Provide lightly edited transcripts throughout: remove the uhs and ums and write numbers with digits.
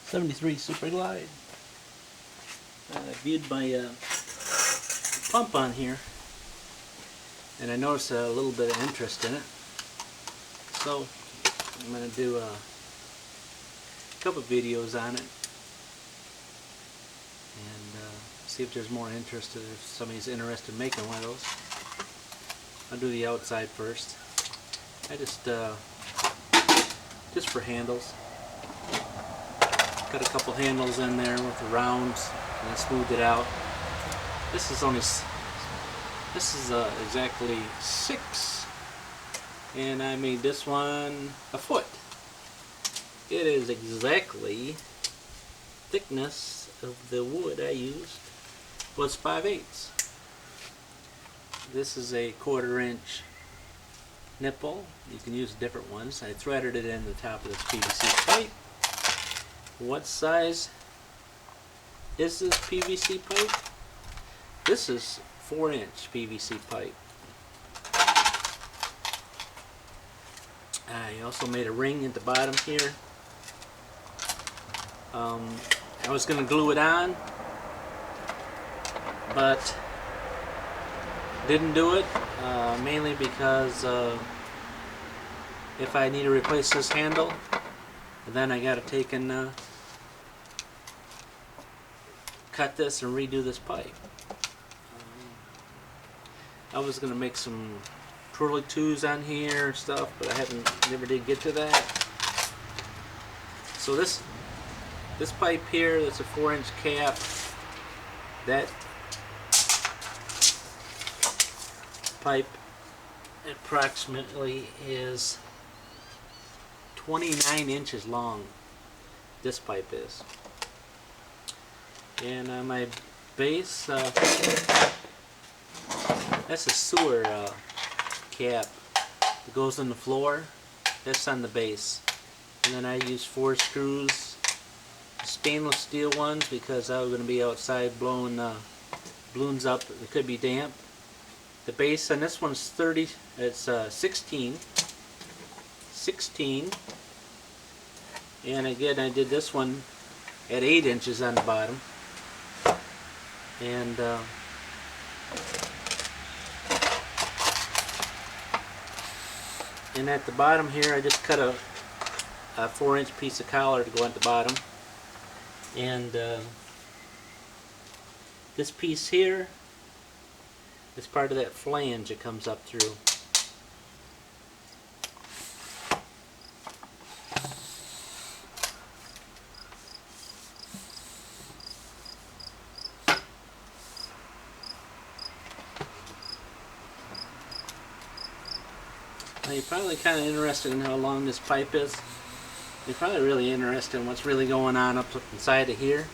73 Super Glide. I viewed my pump on here, and I noticed a little bit of interest in it. So I'm going to do a couple videos on it and see if there's more interest, if somebody's interested in making one of those. I'll do the outside first. I just for handles. Got a couple handles in there with the rounds, and I smoothed it out. This is exactly 6, and I made this one a foot. It is exactly thickness of the wood I used was 5/8. This is a 1/4 inch nipple. You can use different ones. I threaded it in the top of this PVC pipe. What size is this PVC pipe? This is 4-inch PVC pipe. I also made a ring at the bottom here. I was going to glue it on, but didn't do it, mainly because if I need to replace this handle, then I got to take and cut this and redo this pipe. I was going to make some twirly twos on here and stuff, but I never did get to that. So this pipe here, that's a 4-inch cap. That pipe approximately is 29 inches long. This pipe is. And on my base, that's a sewer cap that goes in the floor. That's on the base. And then I use 4 screws, stainless steel ones, because I was going to be outside blowing balloons up. It could be damp. The base on this one's 30. It's 16. And again, I did this one at 8 inches on the bottom. And at the bottom here, I just cut a 4-inch piece of collar to go at the bottom. And this piece here is part of that flange that comes up through. Now you're probably kind of interested in how long this pipe is. You're probably really interested in what's really going on up inside of here.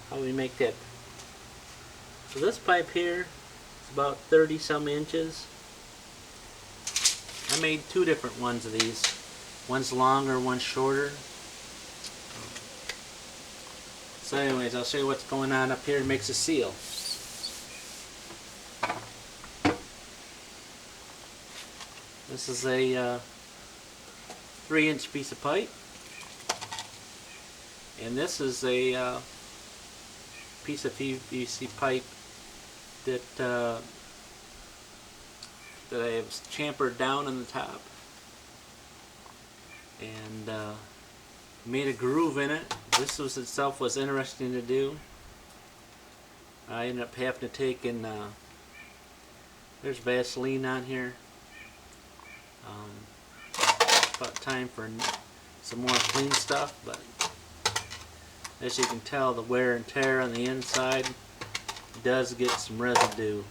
How we make that. So this pipe here is about 30 some inches. I made 2 different ones of these. One's longer, one's shorter. So anyways, I'll show you what's going on up here. It makes a seal. This is a 3-inch piece of pipe, and this is a piece of PVC pipe that I have chamfered down on the top, and made a groove in it. This itself was interesting to do. I ended up having to take and there's Vaseline on here. About time for some more clean stuff, but as you can tell, the wear and tear on the inside does get some residue.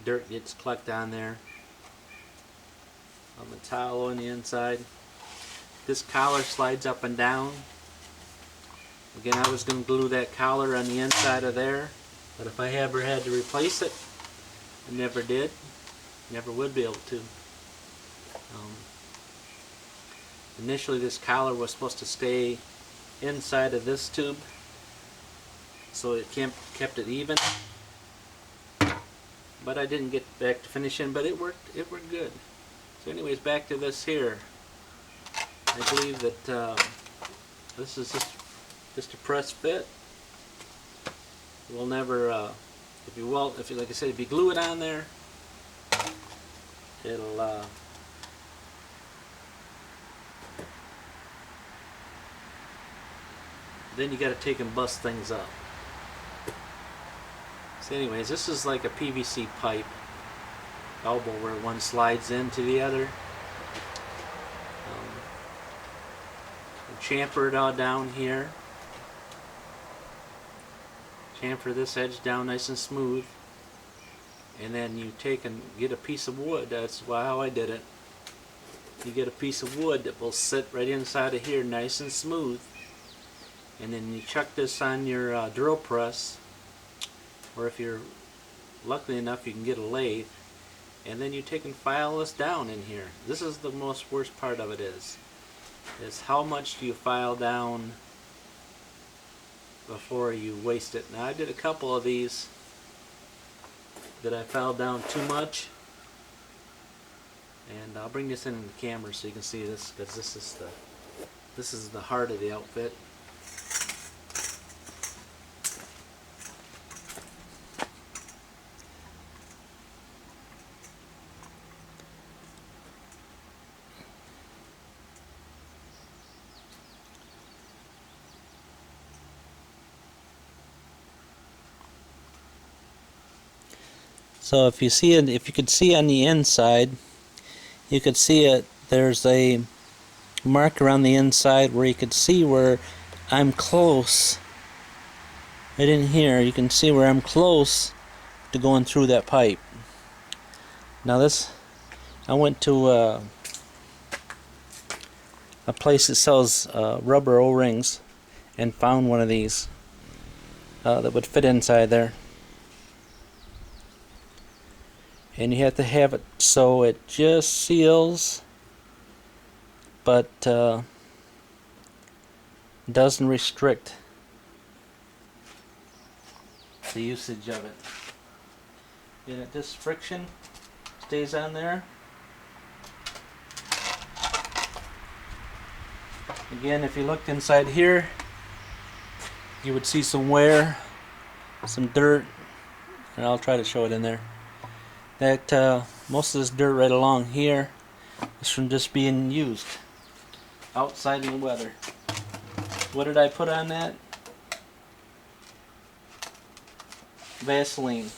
Dirt gets collected on there. On the towel on the inside. This collar slides up and down. Again, I was going to glue that collar on the inside of there, but if I ever had to replace it, I never did. Never would be able to. Initially, this collar was supposed to stay inside of this tube, so it kept it even. but I didn't get back to finishing, but it worked good. So anyways, back to this here. I believe that this is just a press fit. It will never, if you like I said, if you glue it on there, it'll then you got to take and bust things up. So anyways, this is like a PVC pipe elbow where one slides into the other. Chamfer it all down here. Chamfer this edge down nice and smooth. And then you take and get a piece of wood. That's how I did it. You get a piece of wood that will sit right inside of here nice and smooth. And then you chuck this on your drill press, or if you're lucky enough you can get a lathe, and then you take and file this down in here. This is the most worst part of it is how much do you file down before you waste it. Now I did a couple of these that I filed down too much, and I'll bring this in the camera so you can see this, because this is the heart of the outfit. So if you could see on the inside, you could see it. There's a mark around the inside where you could see where I'm close. Right in here, you can see where I'm close to going through that pipe. Now this, I went to a place that sells rubber O-rings and found one of these that would fit inside there. And you have to have it so it just seals, but doesn't restrict the usage of it. And if this friction stays on there, again, if you looked inside here, you would see some wear, some dirt, and I'll try to show it in there. That most of this dirt right along here is from just being used outside in the weather. What did I put on that? Vaseline.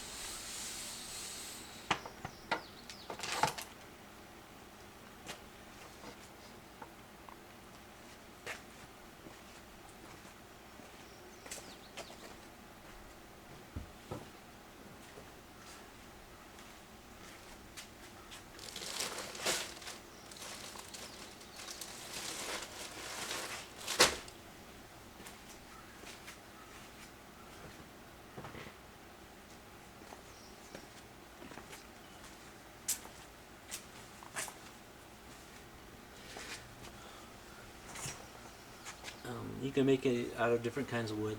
You can make it out of different kinds of wood.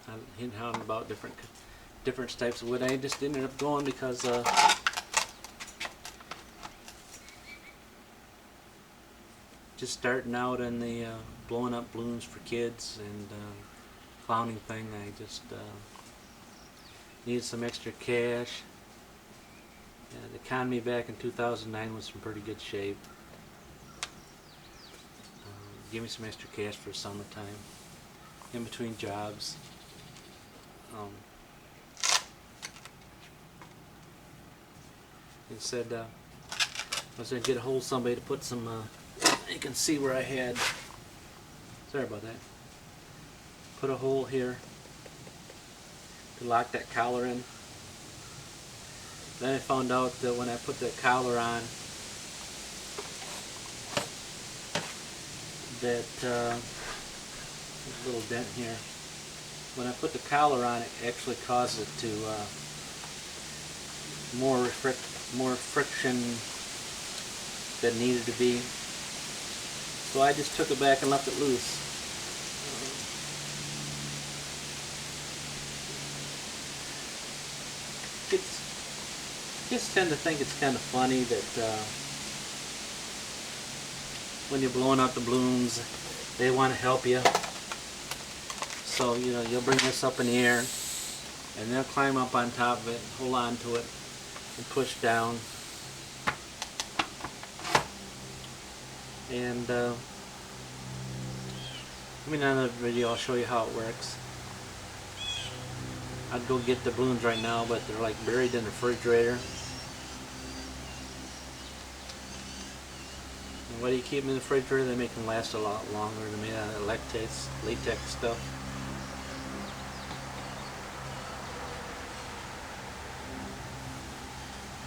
I'm hinting about different types of wood. I just ended up going because just starting out in the blowing up balloons for kids and clowning thing. I just needed some extra cash. The economy back in 2009 was in pretty good shape. Give me some extra cash for summertime, in between jobs. It said I was going to get a hold of somebody to put some, you can see where I had, sorry about that, put a hole here to lock that collar in. Then I found out that when I put that collar on, that there's a little dent here. When I put the collar on, it actually caused it to more friction than needed to be. So I just took it back and left it loose. just tend to think it's kind of funny that when you're blowing out the balloons, they want to help you. So, you know, you'll bring this up in the air, and they'll climb up on top of it, hold on to it, and push down. And in another video I'll show you how it works. I'd go get the balloons right now, but they're like buried in the refrigerator. And why do you keep them in the refrigerator? They make them last a lot longer. They're made out of latex stuff.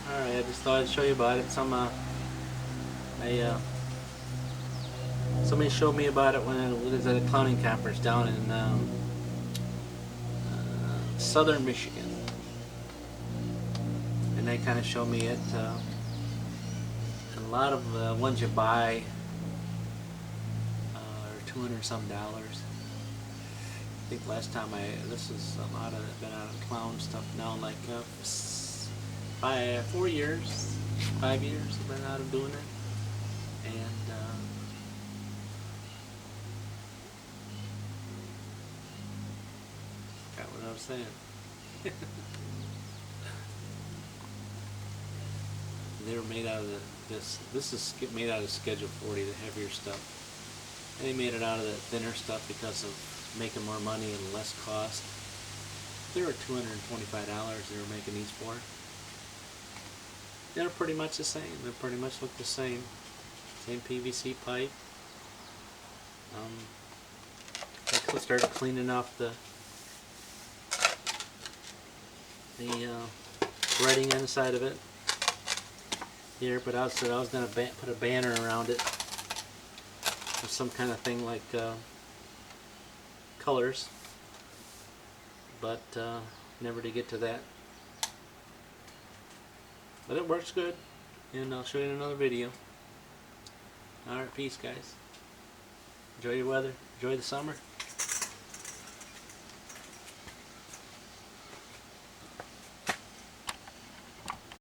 Alright, I just thought I'd show you about it. Somebody showed me about it when I was at a clowning conference down in southern Michigan, and they kind of showed me it. And a lot of the ones you buy are $200 some. I think last time this is a lot of it been out of clown stuff now, like 5 years I've been out of doing it, and got what I was saying. They were made out of this is made out of Schedule 40, the heavier stuff. And they made it out of the thinner stuff because of making more money and less cost. They were $225 they were making these for. They're pretty much the same. They pretty much look the same. Same PVC pipe. I started cleaning off the threading inside of it here, but I said I was going to put a banner around it or some kind of thing like colors, but never to get to that. But it works good, and I'll show you in another video. Alright, peace guys. Enjoy your weather. Enjoy the summer.